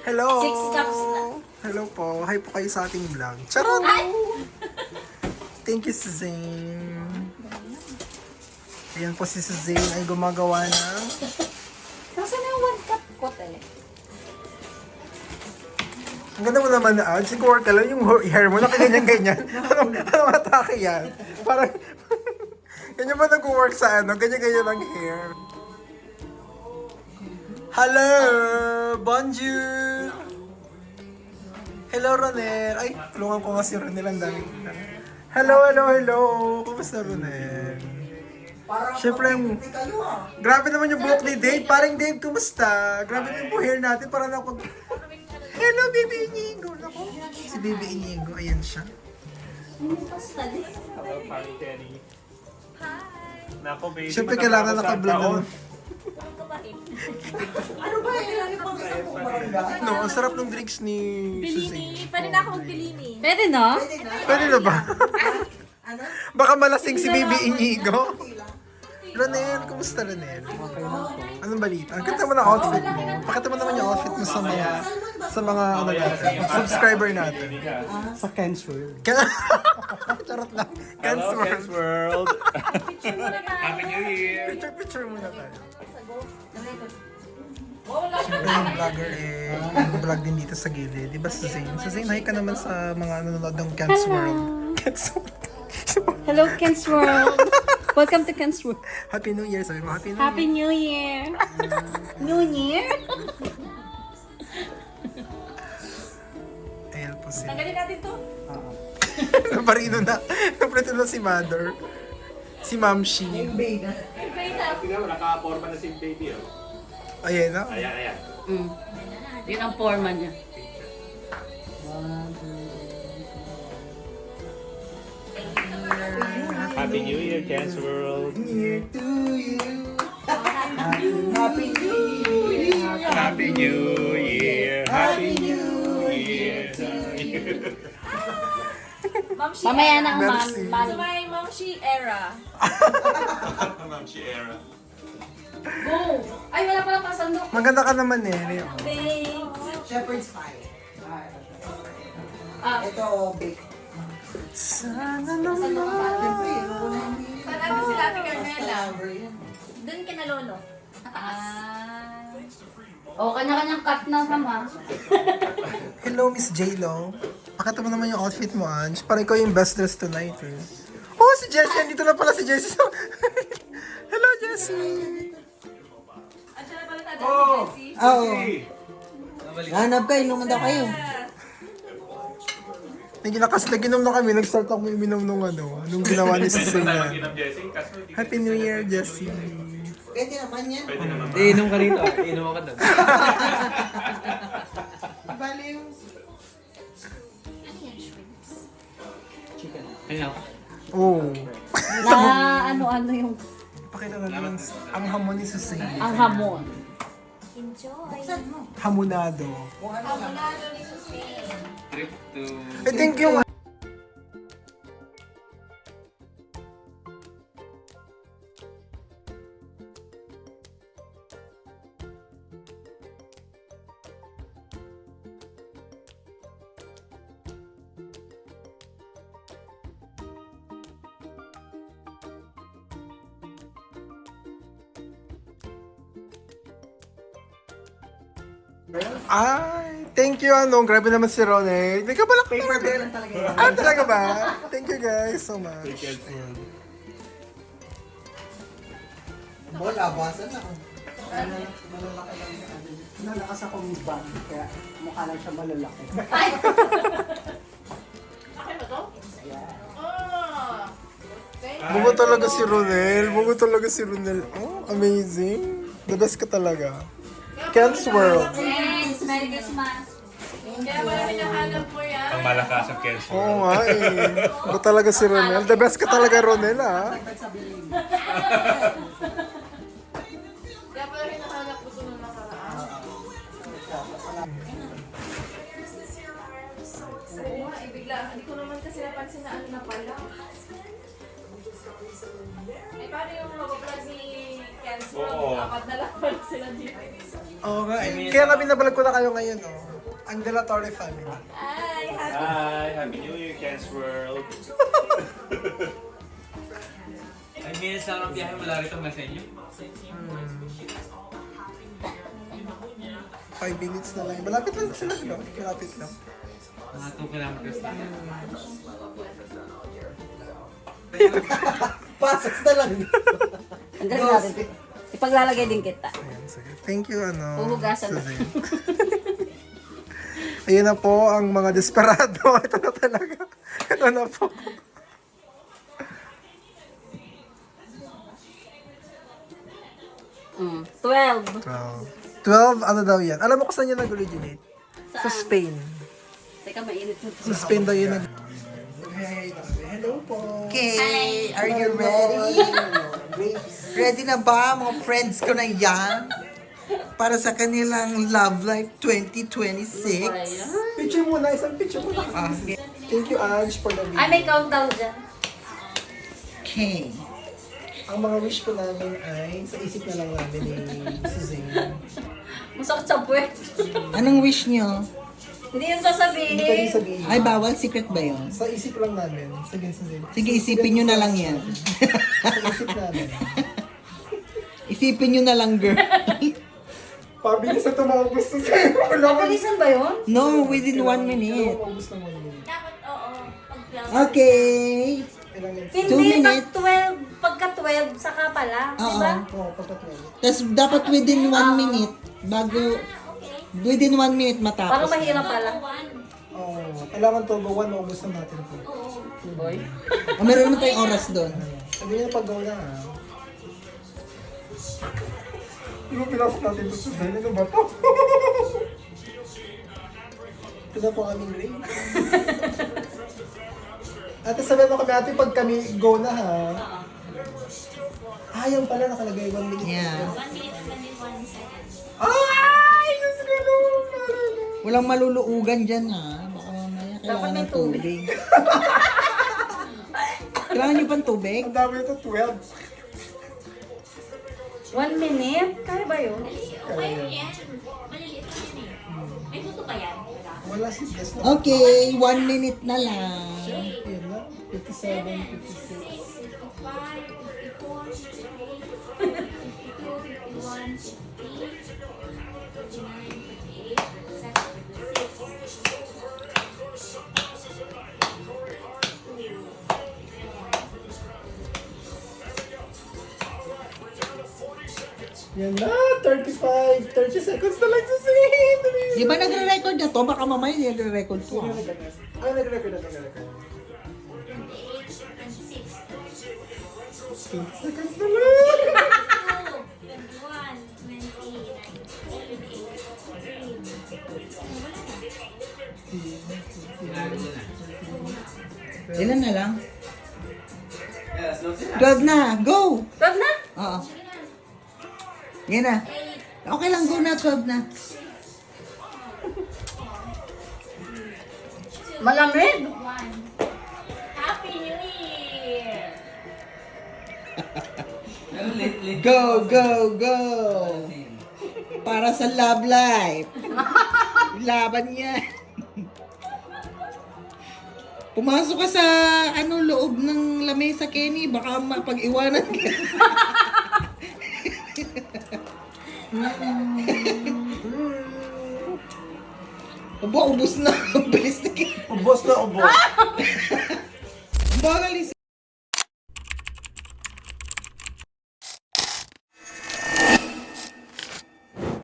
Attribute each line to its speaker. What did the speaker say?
Speaker 1: Hello!
Speaker 2: 6 cups na.
Speaker 1: Hello po. Hi po kayo sa ating vlog. Charot!
Speaker 2: Ay!
Speaker 1: Thank you, Suzanne. Ayan po si Suzanne ay gumagawa ng...
Speaker 2: Nasaan na yung 1 cup ko, tele?
Speaker 1: Ang ganda mo naman na, siguro ka lang yung hair mo, nakaganyan-ganyan. Anong atake yan? Parang, ganyan ba nag-work sa ano? Ganyan-ganyan ang hair. Hello! Bonjour! Hello, Ronel. Ay, tulungan ko nga si Ronel. Ang dami. Hello! Kumusta, Ronel? Siyempre, grabe naman yung buhok ni Dave. Parang Dave, kumusta? Grabe naman yung hair natin. Parang ako... Hello, Baby Inigo. Naku, si Baby Inigo. Ayan siya.
Speaker 3: Hello, Party Kenny. Nako, baby.
Speaker 1: Siyempre, kailangan naka-vlog naman.
Speaker 4: Ano ba? Kailangan pang isang buong barangay?
Speaker 1: No, ang sarap ng drinks ni
Speaker 5: Bellini.
Speaker 1: Suzanne.
Speaker 5: Pwede na ako mag-Bellini.
Speaker 2: Pwede, no?
Speaker 4: Pwede na?
Speaker 1: Pwede na ba?
Speaker 4: Ano?
Speaker 1: Baka malasing si Baby Inigo. Ronel, kumusta, Ronel? Anong balita? Ang ganda mo ng outfit mo. Pakita mo naman yung outfit mo sa mga ano, subscriber natin.
Speaker 6: Sa Ken's World.
Speaker 1: Charot lang.
Speaker 3: Hello,
Speaker 1: Cancel.
Speaker 3: Ken's World.
Speaker 5: Picture mo na tayo.
Speaker 3: Happy New Year.
Speaker 1: Picture muna tayo.
Speaker 5: Wala.
Speaker 1: Siyempre yung vlogger nag-vlog din dito sa gilid. Di ba, Suzanne? Suzanne, hi ka naman sa mga nanonood ng Ken's World. Ken's World.
Speaker 2: Hello, Ken's World. Welcome to Ken's World.
Speaker 1: Happy New Year. Sabi mo, Happy New
Speaker 2: Happy
Speaker 1: Year.
Speaker 2: New Year. New Year?
Speaker 1: Ayan po sila.
Speaker 5: Tanggalin natin to.
Speaker 1: Naparino na. Naparino na si Mother. Si Ma'am Shi.
Speaker 4: Yung bay na.
Speaker 3: Tingnan mo, naka-forma na si baby.
Speaker 1: Ayan na.
Speaker 3: Ayan.
Speaker 2: Yun ang forma niya.
Speaker 3: Happy New Year, Ken's World.
Speaker 4: Year to you. Happy New Year.
Speaker 3: Happy New Year. Happy New Year.
Speaker 5: Ma'am Shi
Speaker 2: Mamaya
Speaker 5: era.
Speaker 2: na ang
Speaker 1: Merci.
Speaker 5: So may Ma'am Shi era.
Speaker 3: Ma'am Shiera.
Speaker 2: Go! Ay, wala pala pasandok.
Speaker 1: Maganda ka naman eh.
Speaker 5: Thanks.
Speaker 4: Shepherd's pie.
Speaker 2: Ah,
Speaker 4: Ito, bake.
Speaker 1: Sana
Speaker 4: Siyempre,
Speaker 5: Saan natin sila Ate Carmela?
Speaker 4: lover yan.
Speaker 5: Doon ka na lolo.
Speaker 2: O, kanya-kanyang cut na sama.
Speaker 1: Hello, Miss J-Lo. Pakita mo naman yung outfit mo, Ange. Parang ikaw yung best dressed tonight eh. Oh, si Jessie. Andito na pala si Jessie. Hello, Jessie.
Speaker 5: At siya na pala tayo si Jessie.
Speaker 4: Oo. Hanap kayo, inuman daw kayo.
Speaker 1: Naginom na kami. Nag-start ako uminom nung ano. Nung ginawa ni Cecilia.
Speaker 3: Mag-inam, Jessie. Kaso hindi
Speaker 1: Happy New Year, Jessie.
Speaker 4: Pwede naman yan.
Speaker 3: Pwede naman.
Speaker 6: Iinom ka rito. Iinom ako doon.
Speaker 4: Bali yung...
Speaker 6: Chicken. Ayun.
Speaker 1: Oh.
Speaker 2: Na ano-ano yung
Speaker 1: Pakita natin ang hamon ni Cecilia.
Speaker 2: ang hamon.
Speaker 5: Enjoy.
Speaker 1: Hamonado.
Speaker 4: Kung ano lang.
Speaker 5: Panalo ni Susie.
Speaker 6: Trip to...
Speaker 1: I think yung... Ay, thank you, ano. Grabe naman si Ronel. May kabalak
Speaker 4: Paper bear lang talaga yan.
Speaker 1: Ah, talaga ba? Thank you guys so much. Ayan.
Speaker 4: Bola, basan na. Malalaki lang siya. Nalakas akong bag, kaya mukha lang siya malalaki.
Speaker 5: Akin ba to? Oh.
Speaker 1: Bungo talaga si Ronel. Bungo talaga si Ronel. Oh, amazing. The best ka talaga. Ken's World.
Speaker 2: Yes, Merry Christmas.
Speaker 5: Kaya pala hinahanap mo yan.
Speaker 3: Ang malakas ang Ken's
Speaker 1: Oo
Speaker 3: World.
Speaker 1: nga eh. Bungo talaga si Ronel. The best ka talaga, Ronel, ah.
Speaker 5: Kaya pala hinahanap ko ito nung nakaraan. Oo nga, bigla. Hindi ko naman kasi napansin na ano na pala. Eh, paano yung mag-vlog ni Ken's
Speaker 3: Oo.
Speaker 5: World? Apat na lang pala sila dito.
Speaker 1: Oo nga. Kaya nga binabalag ko na kayo ngayon, oh. Ang De La Torre family.
Speaker 5: Ay, happy.
Speaker 3: Hi, Happy New Year, Ken's World.
Speaker 6: Ay, minutes lang ang biyahe mula rito sa inyo.
Speaker 1: 5 minutes na lang. Malapit lang sila, no? Malapit lang.
Speaker 6: Mga 2 kilometers na.
Speaker 4: Pasok na lang.
Speaker 2: Ang galing natin. Ipaglalagay din kita.
Speaker 1: Ayan, sige. Thank you, ano.
Speaker 2: Huhugasan na.
Speaker 1: Suzanne. Ayun na po ang mga desperado. Ito na talaga. Ito na po.
Speaker 2: Mm. 12.
Speaker 1: 12, ano daw yan? Alam mo kung saan yan nag-originate? Sa Spain.
Speaker 2: Teka, mainit na.
Speaker 1: Sa Spain daw yun Hello po.
Speaker 4: Okay, are you ready? Ready na ba mga friends ko na yan? Para sa kanilang Love Life 2026?
Speaker 1: Picture muna, isang picture muna.
Speaker 4: Okay.
Speaker 1: Thank you, Ange, for the video.
Speaker 2: Ay, may countdown dyan.
Speaker 4: Okay.
Speaker 1: Ang mga wish ko namin ay sa isip na lang namin ni Suzanne.
Speaker 2: Masakit sa puwet.
Speaker 4: Anong wish nyo?
Speaker 2: Hindi yun sasabihin.
Speaker 1: Hindi pwedeng sabihin.
Speaker 4: Ay, bawal. Secret ba yun?
Speaker 1: Sa isip lang namin. Sige, Suzanne.
Speaker 4: Sige, isipin nyo na lang yan.
Speaker 1: Sa isip namin.
Speaker 4: Isipin nyo na lang, girl.
Speaker 1: Pabilis na tumawag Suzanne. Wala ko.
Speaker 2: Pabilisan ba yun?
Speaker 4: No, within 1 minute.
Speaker 1: Tumawag ng 1 minute.
Speaker 5: Dapat, oo.
Speaker 4: Okay.
Speaker 1: Ilang minutes?
Speaker 4: Two
Speaker 2: Hindi,
Speaker 4: minutes.
Speaker 2: pagka 12, saka pala.
Speaker 4: Oo.
Speaker 2: Diba?
Speaker 1: Oo, pagka-12.
Speaker 4: Tapos dapat within 1 minute, bago, within 1 minute matapos.
Speaker 2: Parang mahirap pala.
Speaker 1: Oo. Kailangan to, 1 maubos na natin po.
Speaker 2: Boy.
Speaker 4: O, meron naman tayong oras doon.
Speaker 1: Sabi niya pag-go na ha. Yung pinasok natin ito sa Suzanne, ano ba to? Ito na po aming ring. Ate, sabihan mo kami ate pag kami go na ha. Ah, yan pala nakalagay 1 minute.
Speaker 4: Yeah.
Speaker 5: 1 minute and 21 seconds.
Speaker 1: Ay! Diyos ko no!
Speaker 4: Walang maluluugan dyan ha. Baka mamaya
Speaker 2: Dapat
Speaker 4: kailangan
Speaker 2: may
Speaker 4: ng tubig. Kailangan nyo pang tubig?
Speaker 1: Ang dami ito, 12.
Speaker 2: 1 minute? Kaya ba yun?
Speaker 5: Okay yan. Maliliit lang yan eh. May photo pa yan. Wala.
Speaker 1: Wala si Jess na.
Speaker 4: Okay, 1 minute na lang.
Speaker 1: Yun na. 57, 56.
Speaker 5: 55, 54, 58, 52, 51, 53, 59, 58, 56.
Speaker 1: Yan na, 35, 30 seconds na lang sa scene.
Speaker 4: Di ba nagre-record na to? Baka mamaya nagre-record to. Ha?
Speaker 1: Ah, nag-record na, nag-record.
Speaker 5: 28, 26,
Speaker 1: 20 seconds na lang.
Speaker 5: 21, 28, 29, 30.
Speaker 4: Ilan na lang? 12 na, go!
Speaker 2: 12 na?
Speaker 4: Oo. Yan na. Okay lang, go na, 12 na.
Speaker 2: Malamig.
Speaker 5: 1. Happy New Year!
Speaker 4: Go, go, go! Para sa love life. Laban yan. Pumasok ka sa loob ng lamesa, Kenny. Baka mapag-iwanan ka. Aba, ubos na. Ang bilis na Kenny.
Speaker 1: Ubos na, ubos.
Speaker 4: Bagal